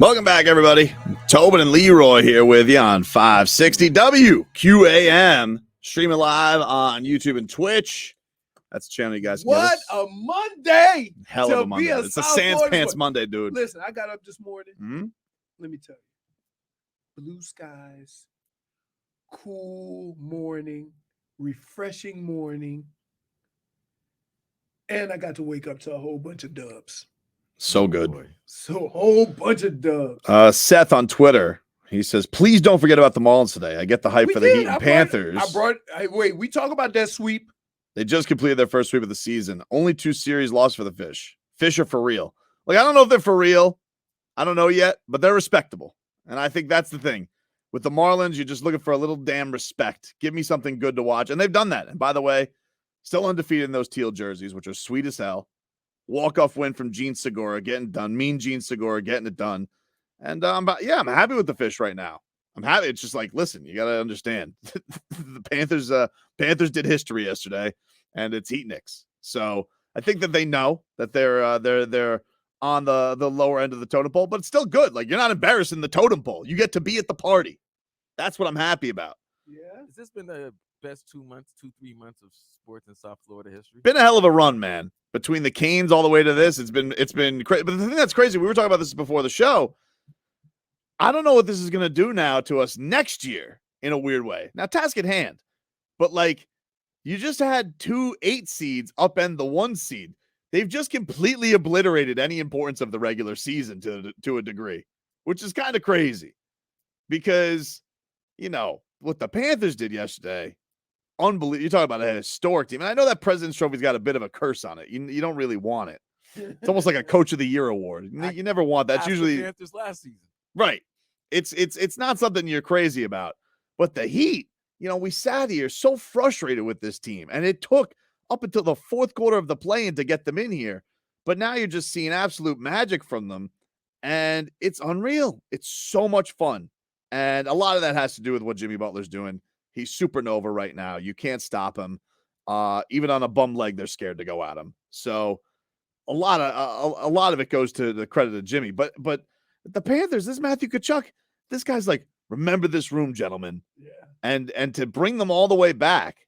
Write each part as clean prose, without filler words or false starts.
Welcome back, everybody. Tobin and Leroy here with you on 560 WQAM. Streaming live on YouTube and Twitch. That's the channel you guys can What a Monday! Hell of a Monday. It's a Sans Pants Monday, dude. Listen, I got up this morning. Mm-hmm. Let me tell you. Blue skies, cool morning, refreshing morning. And I got to wake up to a whole bunch of dubs. So good. So a whole bunch of dubs. Seth on Twitter, he says, please don't forget about the Marlins today. I get the hype for the Heat and Panthers. Wait, we talk about that sweep. They just completed their first sweep of the season. Only 2 series lost for the Fish. Fish are for real. Like, I don't know if they're for real. I don't know yet, but they're respectable. And I think that's the thing. With the Marlins, you're just looking for a little damn respect. Give me something good to watch. And they've done that. And by the way, still undefeated in those teal jerseys, which are sweet as hell. Walk-off win from Gene Segura, getting done. Mean Gene Segura, getting it done. And I'm happy with the Fish right now. I'm happy. It's just like, listen, you got to understand. The Panthers did history yesterday, and it's Heat Knicks. So I think that they know that they're on the lower end of the totem pole, but it's still good. Like, you're not embarrassed in the totem pole. You get to be at the party. That's what I'm happy about. Yeah. Has this been the best 3 months of sports in South Florida history? Been a hell of a run, man. Between the Canes all the way to this, it's been crazy. But the thing that's crazy, we were talking about this before the show. I don't know what this is going to do now to us next year in a weird way. Now, task at hand. But, like, you just had 2 8 seeds upend the 1 seed. They've just completely obliterated any importance of the regular season to a degree, which is kind of crazy. Because, you know, what the Panthers did yesterday, unbelievable. You're talking about a historic team. And I know that President's Trophy's got a bit of a curse on it. You don't really want it. It's almost like a Coach of the Year award. You never want that. It's usually the Panthers last season. Right. It's not something you're crazy about. But the Heat, you know, we sat here so frustrated with this team, and it took up until the 4th quarter of the play-in to get them in here. But now you're just seeing absolute magic from them, and it's unreal. It's so much fun. And a lot of that has to do with what Jimmy Butler's doing. He's supernova right now. You can't stop him. Even on a bum leg, they're scared to go at him. So a lot of it goes to the credit of Jimmy. But the Panthers, this Matthew Tkachuk, this guy's like, remember this room, gentlemen. Yeah. And to bring them all the way back,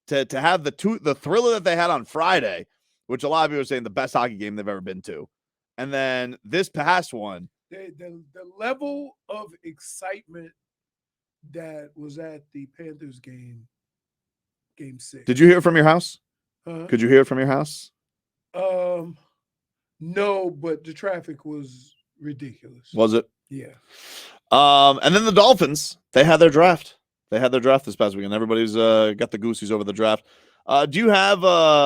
to have the thriller that they had on Friday, which a lot of people are saying the best hockey game they've ever been to, and then this past one, the level of excitement that was at the Panthers game 6. Did you hear it from your house? Huh? Could you hear it from your house? No, but the traffic was ridiculous. Was it? Yeah. And then the Dolphins, they had their draft. They had their draft this past weekend. Everybody's got the goosies over the draft. Do you have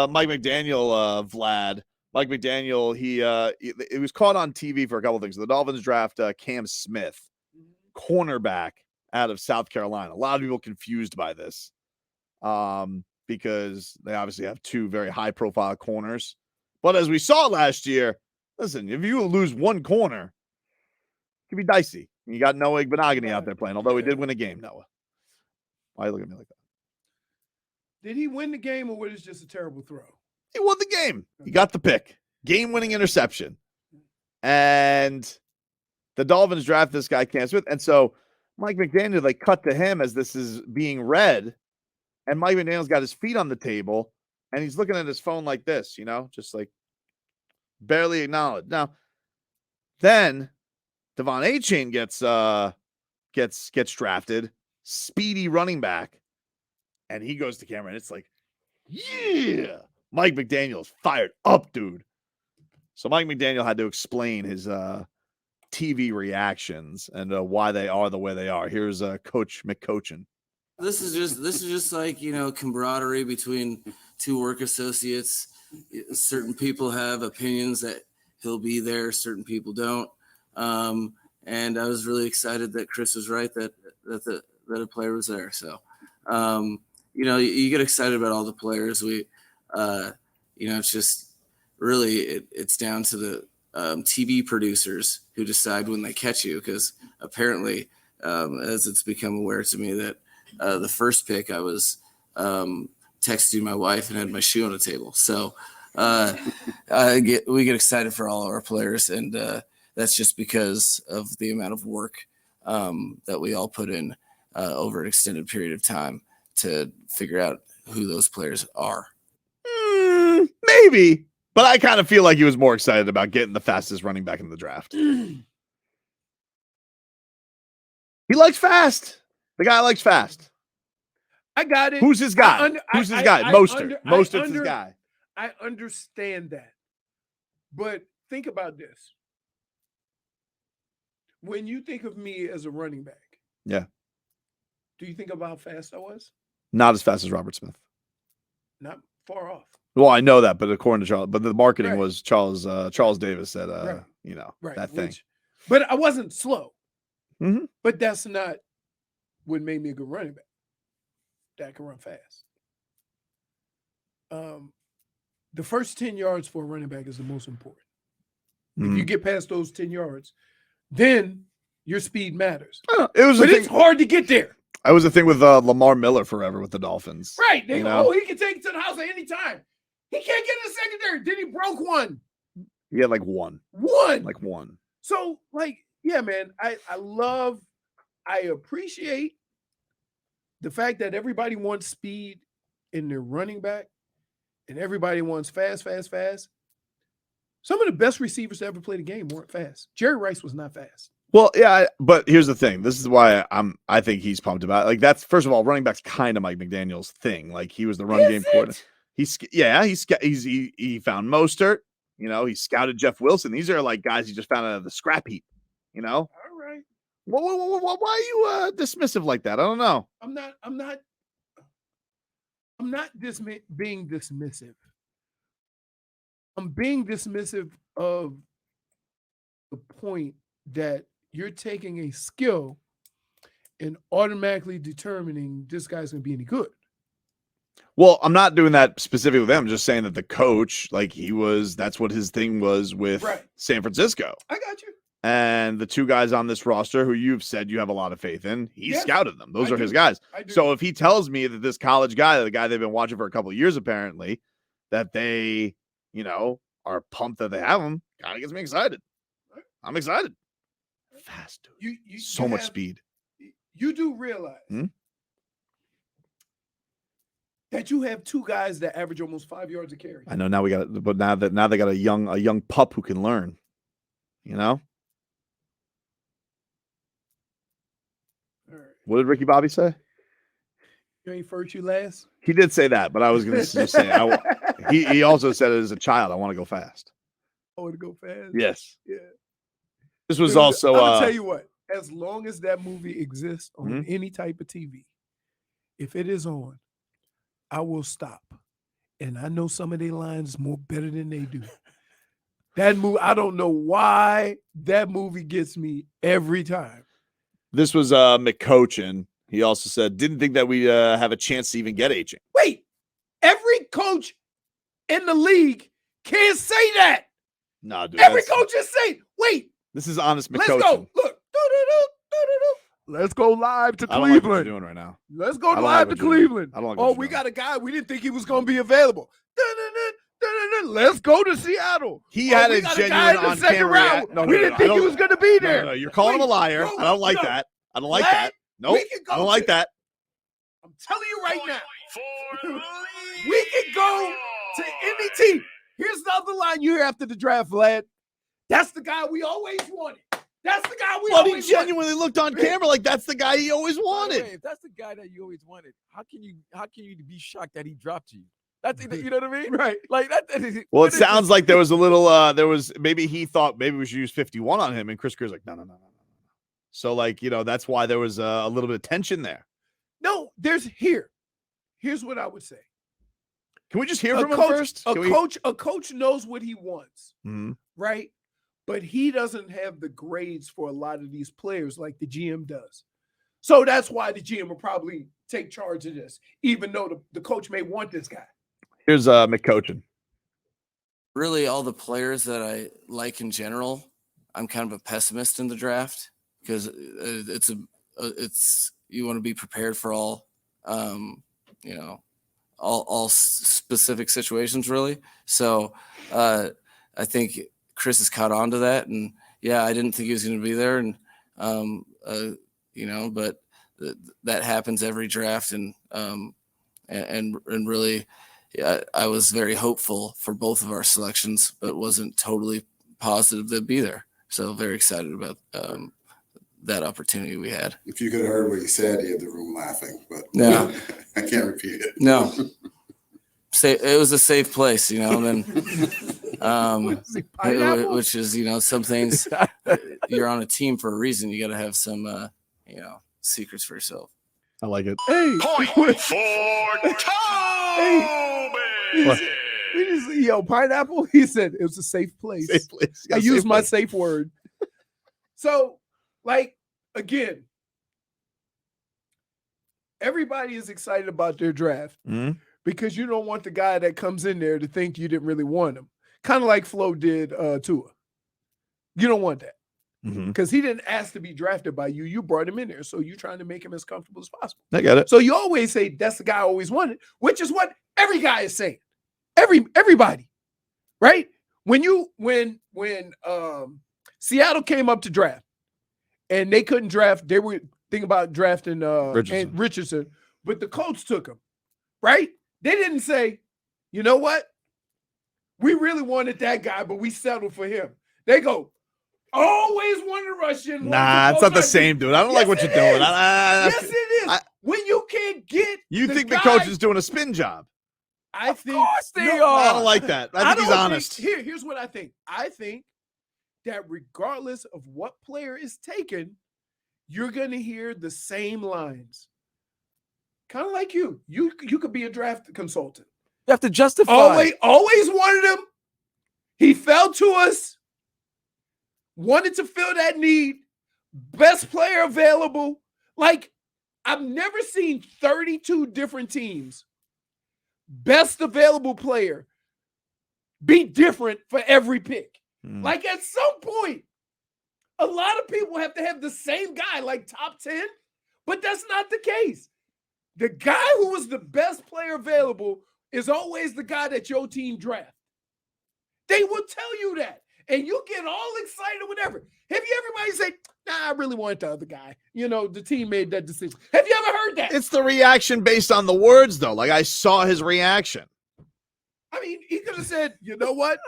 Mike McDaniel, Vlad? Mike McDaniel, he was caught on TV for a couple of things. The Dolphins draft Cam Smith, cornerback out of South Carolina. A lot of people confused by this because they obviously have 2 very high-profile corners. But as we saw last year, listen, if you lose 1 corner, it can be dicey. You got Noah Igbenogany out there playing, although he did win a game, Noah. Why you look at me like that? Did he win the game, or was it just a terrible throw? He won the game. He got the pick. Game-winning interception. And the Dolphins draft this guy, Cam Smith. And so Mike McDaniel, they cut to him as this is being read. And Mike McDaniel's got his feet on the table, and he's looking at his phone like this, you know, just like barely acknowledged. Now, then Devon Achane gets drafted, speedy running back, and he goes to camera, and it's like, yeah, Mike McDaniel's fired up, dude. So Mike McDaniel had to explain his TV reactions and why they are the way they are. Here's Coach McCochin. This is just like, you know, camaraderie between 2 work associates. Certain people have opinions that he'll be there, certain people don't. And I was really excited that Chris was right that a player was there. So, you know, you get excited about all the players. We, you know, it's just really it's down to the TV producers who decide when they catch you, because apparently, as it's become aware to me that the first pick I was texting my wife and had my shoe on the table. So we get excited for all of our players, and that's just because of the amount of work that we all put in over an extended period of time to figure out who those players are. Maybe, but I kind of feel like he was more excited about getting the fastest running back in the draft. He likes fast. The guy likes fast. I got it. Who's his guy? Who's his guy? Mostert. Mostert's his guy. I understand that. But think about this. When you think of me as a running back, yeah, do you think about how fast I was? Not as fast as Robert Smith. Not far off. Well, I know that, but according to Charles, but the marketing Right. was Charles Davis said, Right. that thing. But I wasn't slow. Mhm. But that's not what made me a good running back. That I can run fast. The first 10 yards for a running back is the most important. If you get past those 10 yards, then your speed matters. It's hard to get there. That was the thing with Lamar Miller forever with the Dolphins. Right. They go, he can take it to the house at any time. He can't get in the secondary. Then he broke one. He had like one. One. So, yeah, man, I appreciate the fact that everybody wants speed in their running back and everybody wants fast. Some of the best receivers to ever play the game weren't fast. Jerry Rice was not fast. Well, yeah, but here's the thing. This is why I think he's pumped about it. Like, that's, first of all, running back's kind of Mike McDaniel's thing. Like, he was the run game coordinator. He found Mostert. He scouted Jeff Wilson. These are like guys he just found out of the scrap heap. All right. Why are you dismissive like that? I don't know. I'm not being dismissive. I'm being dismissive of the point that you're taking a skill and automatically determining this guy's going to be any good. Well, I'm not doing that specifically with them. I'm just saying that the coach, that's what his thing was with San Francisco. I got you. And the two guys on this roster who you've said you have a lot of faith in, he scouted them. Those are his guys. So if he tells me that this college guy, the guy they've been watching for a couple of years, apparently, that they, are pumped that they have him, kind of gets me excited. I'm excited. Fast, dude. So much speed. You do realize that you have two guys that average almost 5 yards a carry. I know now now they got a young pup who can learn. All right. What did Ricky Bobby say? You ain't first, you last. He did say that, but I was going to just say he also said it as a child. I want to go fast. I want to go fast. Yes. Yeah. This was also. I'll tell you what. As long as that movie exists on any type of TV, if it is on, I will stop. And I know some of their lines more better than they do. That movie, I don't know why that movie gets me every time. This was McCochin. He also said, didn't think that we'd have a chance to even get aging. Wait, every coach in the league can't say that. No, dude. Every coach is saying, wait. This is honest McCochin. Let's go. Look. Let's go live to Cleveland. I don't like what you're doing right now. Let's go live to Cleveland. I don't like we got a guy. We didn't think he was going to be available. Let's go to Seattle. He had a genuine on camera. We didn't think he was going to be there. No, you're calling him a liar. I don't like that. I don't like that. Nope. I don't like that. I'm telling you right now. We can go to any team. Here's the other line you hear after the draft, Vlad. That's the guy we always wanted. That's the guy we always wanted. But he genuinely looked on camera like that's the guy he always wanted. If that's the guy that you always wanted, how can you be shocked that he dropped you? That's, you know what I mean? Right. Like that. Well, it sounds like there was a little, maybe he thought maybe we should use 51 on him. And Chris Greer's like, no. So that's why there was a little bit of tension there. No, here's what I would say. Can we just hear from him first? A coach knows what he wants, right? But he doesn't have the grades for a lot of these players like the GM does. So that's why the GM will probably take charge of this, even though the coach may want this guy. Here's McCochin. Really, all the players that I like in general, I'm kind of a pessimist in the draft because you want to be prepared for all specific situations, really. So I think Chris has caught on to that, and yeah, I didn't think he was going to be there, and but that happens every draft, and really, I was very hopeful for both of our selections, but wasn't totally positive they'd be there. So very excited about that opportunity we had. If you could have heard what he said, he had the room laughing, but Yeah. I can't repeat it. No, it was a safe place, and then which is some things. You're on a team for a reason. You got to have some secrets for yourself. I like it. Hey, Point for Toby. Pineapple. He said it was a safe place. Safe place. I used my safe word. So, again, everybody is excited about their draft because you don't want the guy that comes in there to think you didn't really want him. Kind of like Flo did Tua. You don't want that because he didn't ask to be drafted by you. You brought him in there, so you're trying to make him as comfortable as possible. I get it. So you always say that's the guy I always wanted, which is what every guy is saying. Everybody, right? When Seattle came up to draft and they couldn't draft, they were thinking about drafting Richardson, but the Colts took him, right? They didn't say, you know what? We really wanted that guy, but we settled for him. They go, always wanted a Russian. Nah, it's not the same, dude. I don't like what you're doing. Yes, it is. When you can't get you think the coach is doing a spin job. I think I don't like that. I think he's honest. Here's what I think. I think that regardless of what player is taken, you're going to hear the same lines. Kind of like you. You could be a draft consultant. You have to justify. Always wanted him. He fell to us. Wanted to fill that need. Best player available. I've never seen 32 different teams. Best available player be different for every pick. At some point, a lot of people have to have the same guy, top 10, but that's not the case. The guy who was the best player available is always the guy that your team draft. They will tell you that. And you get all excited, whatever. Have you everybody say, nah, I really want the other guy. The team made that decision. Have you ever heard that? It's the reaction based on the words, though. I saw his reaction. I mean, he could have said, you know what?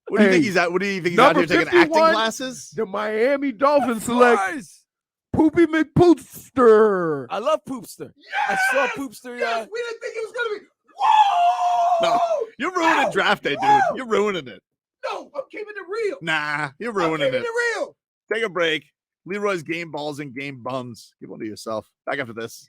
What do you think he's at? What do you think he's out here taking acting classes? The Miami Dolphins select Poopy McPoopster. I love Poopster. Yes! I saw Poopster. Yes, we didn't think it was going to be. Whoa! No, you're ruining draft day, dude. You're ruining it. No, I'm keeping it real. Nah, you're ruining I'm keeping it real. Take a break. Leroy's game balls and game bums. Give one to yourself. Back after this.